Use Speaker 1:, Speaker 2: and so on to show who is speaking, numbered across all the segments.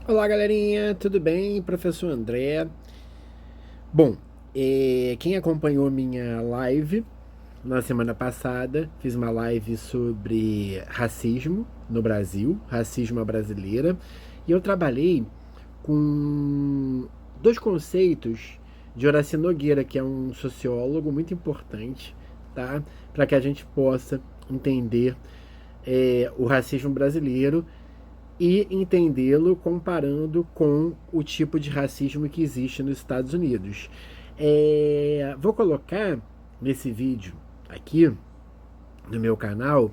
Speaker 1: Olá, galerinha, tudo bem? Professor André. Bom, quem acompanhou minha live na semana passada, fiz uma live sobre racismo no Brasil, racismo à brasileira, e eu trabalhei com dois conceitos de Horácio Nogueira, que é um sociólogo muito importante, tá? Para que a gente possa entender o racismo brasileiro e entendê-lo comparando com o tipo de racismo que existe nos Estados Unidos. Vou colocar nesse vídeo aqui no meu canal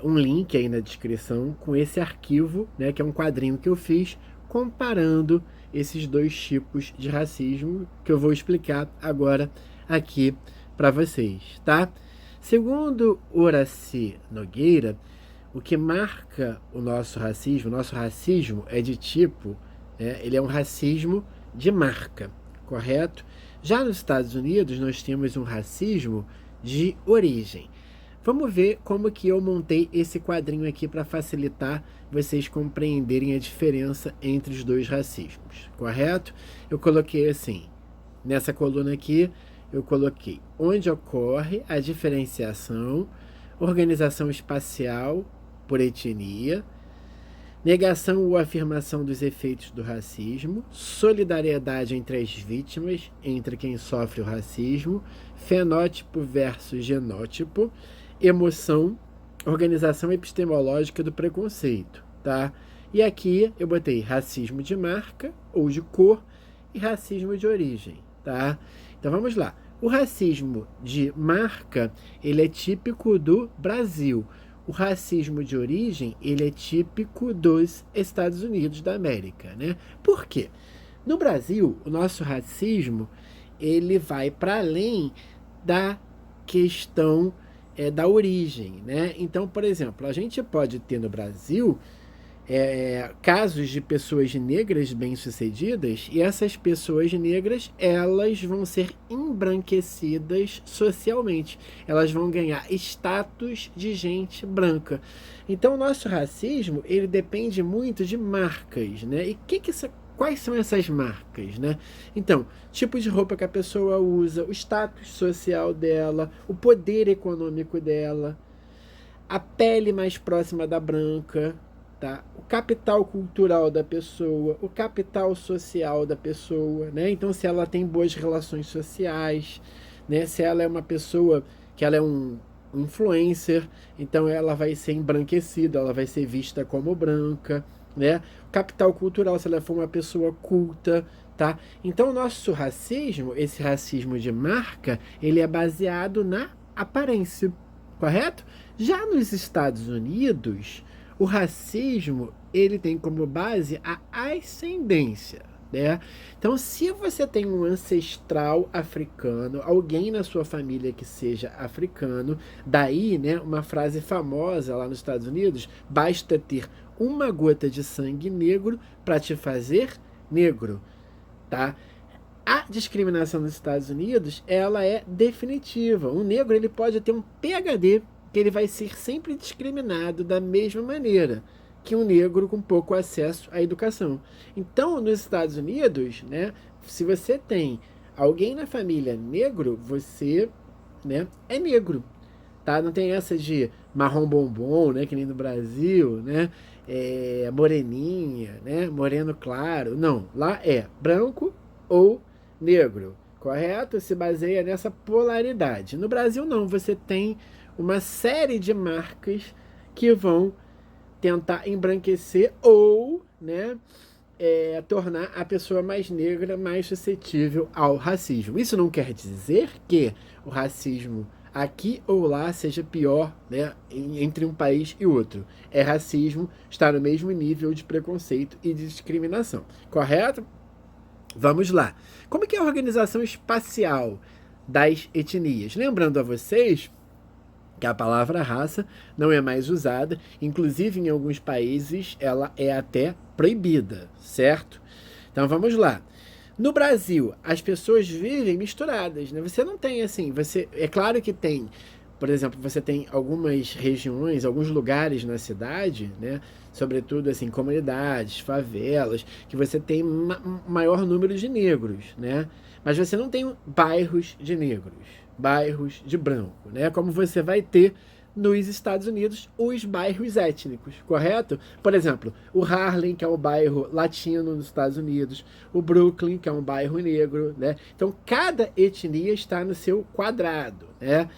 Speaker 1: um link aí na descrição com esse arquivo, né, que é um quadrinho que eu fiz comparando esses dois tipos de racismo que eu vou explicar agora aqui para vocês, tá? Segundo Horácio Nogueira, o que marca o nosso racismo é de tipo, ele é um racismo de marca, correto? Já nos Estados Unidos, nós temos um racismo de origem. Vamos ver como que eu montei esse quadrinho aqui para facilitar vocês compreenderem a diferença entre os dois racismos, correto? Eu coloquei assim, nessa coluna aqui, eu coloquei onde ocorre a diferenciação, organização espacial por etnia, negação ou afirmação dos efeitos do racismo, solidariedade entre as vítimas, entre quem sofre o racismo, fenótipo versus genótipo, emoção, organização epistemológica do preconceito, tá? E aqui eu botei racismo de marca ou de cor e racismo de origem, tá? Então vamos lá. O racismo de marca, ele é típico do Brasil. O racismo de origem, ele é típico dos Estados Unidos da América, né? Por quê? No Brasil, o nosso racismo, ele vai para além da questão da origem, né? Então, por exemplo, a gente pode ter no Brasil casos de pessoas negras bem-sucedidas e essas pessoas negras elas vão ser embranquecidas socialmente, elas vão ganhar status de gente branca. Então o nosso racismo ele depende muito de marcas, né? E quais são essas marcas, né? Então, tipo de roupa que a pessoa usa, o status social dela, o poder econômico dela, a pele mais próxima da branca, tá? O capital cultural da pessoa, o capital social da pessoa, né? Então, se ela tem boas relações sociais, né? Se ela é uma pessoa que ela é um influencer, então ela vai ser embranquecida, ela vai ser vista como branca, né? O capital cultural, se ela for uma pessoa culta, tá? Então, o nosso racismo, esse racismo de marca, ele é baseado na aparência, correto? Já nos Estados Unidos, o racismo ele tem como base a ascendência, né? Então, se você tem um ancestral africano, alguém na sua família que seja africano, daí, né, uma frase famosa lá nos Estados Unidos, basta ter uma gota de sangue negro para te fazer negro, tá? A discriminação nos Estados Unidos, ela é definitiva. Um negro ele pode ter um PhD, que ele vai ser sempre discriminado da mesma maneira que um negro com pouco acesso à educação. Então, nos Estados Unidos, né, se você tem alguém na família negro, você, né, é negro, tá? Não tem essa de marrom bombom, né, que nem no Brasil, né? Moreninha, né? Moreno claro. Não, lá é branco ou negro, correto? Se baseia nessa polaridade. No Brasil, não. Você tem uma série de marcas que vão tentar embranquecer ou, né, tornar a pessoa mais negra mais suscetível ao racismo. Isso não quer dizer que o racismo aqui ou lá seja pior, né, entre um país e outro. É racismo, está no mesmo nível de preconceito e de discriminação, correto? Vamos lá. Como que é a organização espacial das etnias? Lembrando a vocês que a palavra raça não é mais usada, inclusive em alguns países ela é até proibida, certo? Então vamos lá. No Brasil, as pessoas vivem misturadas, né? Você não tem assim, é claro que tem Por exemplo, você tem algumas regiões, alguns lugares na cidade, né, sobretudo assim, comunidades, favelas, que você tem maior número de negros, né? Mas você não tem bairros de negros, bairros de branco, né? Como você vai ter nos Estados Unidos os bairros étnicos, correto? Por exemplo, o Harlem, que é o bairro latino nos Estados Unidos, o Brooklyn, que é um bairro negro, né? Então, cada etnia está no seu quadrado, né?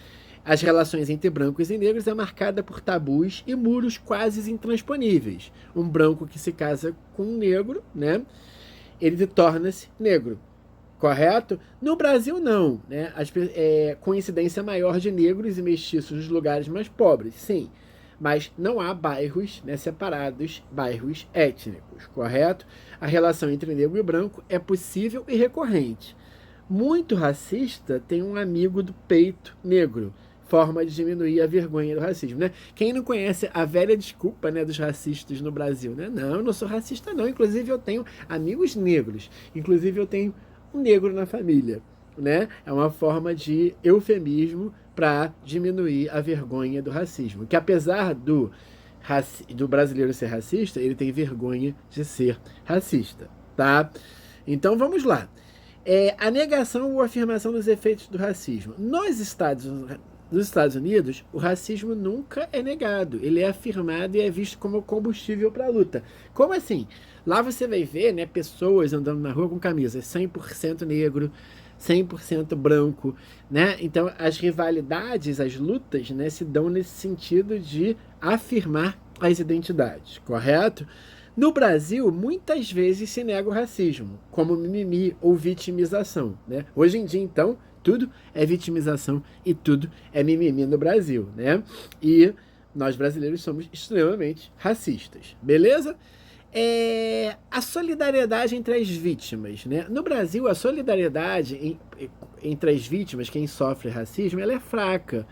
Speaker 1: As relações entre brancos e negros é marcada por tabus e muros quase intransponíveis. Um branco que se casa com um negro, né? Ele torna-se negro. Correto? No Brasil, não. Né? Coincidência maior de negros e mestiços nos lugares mais pobres, sim. Mas não há bairros, né, separados, bairros étnicos, correto? A relação entre negro e branco é possível e recorrente. Muito racista tem um amigo do peito negro, forma de diminuir a vergonha do racismo, né? Quem não conhece a velha desculpa, né, dos racistas no Brasil, né? Não, eu não sou racista não, inclusive eu tenho amigos negros, inclusive eu tenho um negro na família, né? É uma forma de eufemismo para diminuir a vergonha do racismo, que apesar do brasileiro ser racista, ele tem vergonha de ser racista, tá? Então vamos lá. A negação ou afirmação dos efeitos do racismo. Nos Estados Unidos, o racismo nunca é negado. Ele é afirmado e é visto como combustível para a luta. Como assim? Lá você vai ver, né, pessoas andando na rua com camisas 100% negro, 100% branco, né? Então, as rivalidades, as lutas, né, se dão nesse sentido de afirmar as identidades, correto? No Brasil, muitas vezes se nega o racismo, como mimimi ou vitimização, né? Hoje em dia, então, tudo é vitimização e tudo é mimimi no Brasil, né? E nós brasileiros somos extremamente racistas, beleza? A solidariedade entre as vítimas, né? No Brasil, a solidariedade entre as vítimas, quem sofre racismo, ela é fraca.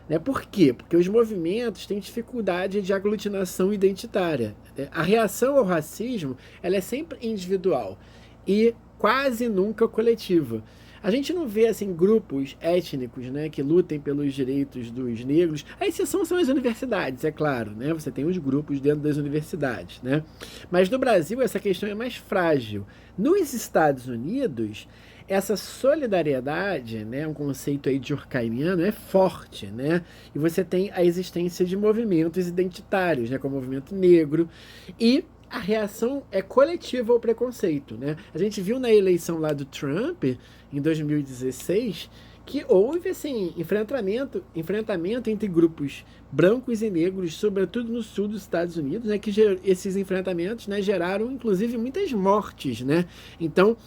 Speaker 1: Né? Por quê? Porque os movimentos têm dificuldade de aglutinação identitária. Né? A reação ao racismo ela é sempre individual e quase nunca coletiva. A gente não vê assim grupos étnicos, né, que lutem pelos direitos dos negros. A exceção são as universidades, é claro, né? Você tem os grupos dentro das universidades, né? Mas no Brasil essa questão é mais frágil. Nos Estados Unidos, essa solidariedade, né, um conceito aí durkheimiano, é forte, né? E você tem a existência de movimentos identitários, né, como o movimento negro, e a reação é coletiva ao preconceito, né? A gente viu na eleição lá do Trump, em 2016, que houve, assim, enfrentamento entre grupos brancos e negros, sobretudo no sul dos Estados Unidos, né? Que esses enfrentamentos, né, geraram, inclusive, muitas mortes, né? Então,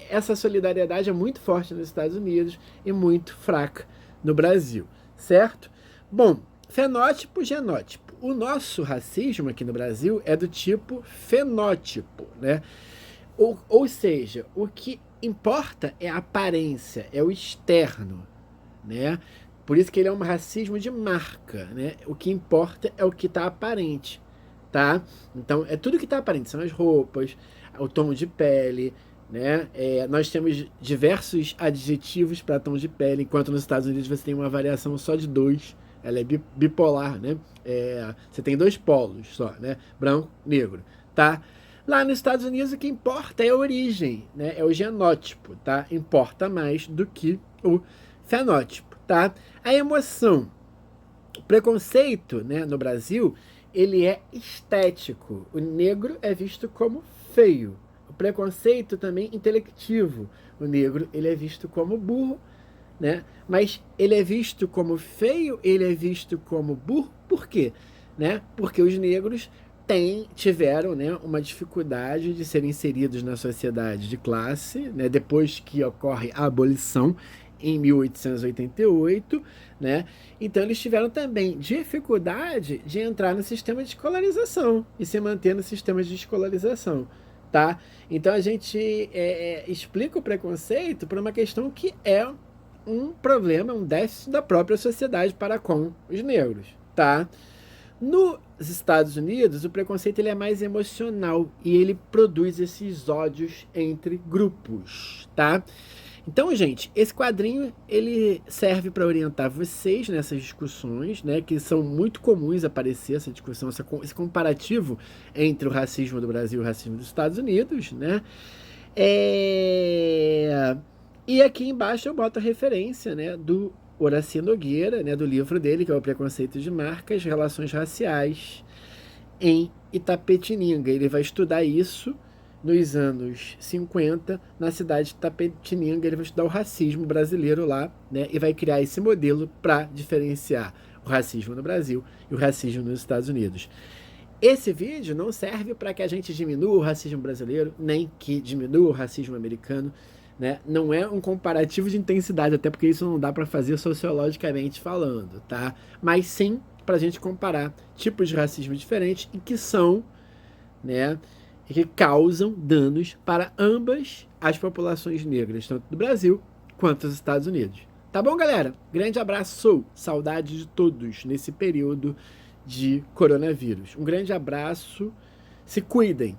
Speaker 1: essa solidariedade é muito forte nos Estados Unidos e muito fraca no Brasil, certo? Bom, fenótipo, genótipo. O nosso racismo aqui no Brasil é do tipo fenótipo, né? Ou seja, o que importa é a aparência, é o externo, né? Por isso que ele é um racismo de marca, né? O que importa é o que está aparente, tá? Então, é tudo que está aparente, são as roupas, o tom de pele, né? Nós temos diversos adjetivos para tom de pele, enquanto nos Estados Unidos você tem uma variação só de 2. Ela é bipolar, né? Você tem 2 polos só, né? Branco, negro, tá? Lá nos Estados Unidos o que importa é a origem, né? É o genótipo, tá? Importa mais do que o fenótipo, tá? A emoção, o preconceito, né, no Brasil, ele é estético. O negro é visto como feio. O preconceito também intelectivo. O negro, ele é visto como burro, né? Mas ele é visto como feio, ele é visto como burro, por quê? Né? Porque os negros tiveram, né, uma dificuldade de serem inseridos na sociedade de classe, né, depois que ocorre a abolição em 1888, né? Então eles tiveram também dificuldade de entrar no sistema de escolarização e se manter no sistema de escolarização, tá? Então a gente explica o preconceito por uma questão que é um problema, um déficit da própria sociedade para com os negros, tá? Nos Estados Unidos, o preconceito ele é mais emocional e ele produz esses ódios entre grupos, tá? Então, gente, esse quadrinho ele serve para orientar vocês nessas discussões, né, que são muito comuns aparecer essa discussão, esse comparativo entre o racismo do Brasil e o racismo dos Estados Unidos, né? É... E aqui embaixo eu boto a referência, né, do Horaci Nogueira, né, do livro dele, que é o Preconceito de Marcas, Relações Raciais em Itapetininga. Ele vai estudar isso nos anos 50, na cidade de Itapetininga. Ele vai estudar o racismo brasileiro lá, né, e vai criar esse modelo para diferenciar o racismo no Brasil e o racismo nos Estados Unidos. Esse vídeo não serve para que a gente diminua o racismo brasileiro, nem que diminua o racismo americano, né? Não é um comparativo de intensidade, até porque isso não dá para fazer sociologicamente falando, tá? Mas sim para a gente comparar tipos de racismo diferentes e que são, né, e que causam danos para ambas as populações negras, tanto do Brasil quanto dos Estados Unidos. Tá bom, galera? Grande abraço, saudade de todos nesse período de coronavírus. Um grande abraço, se cuidem.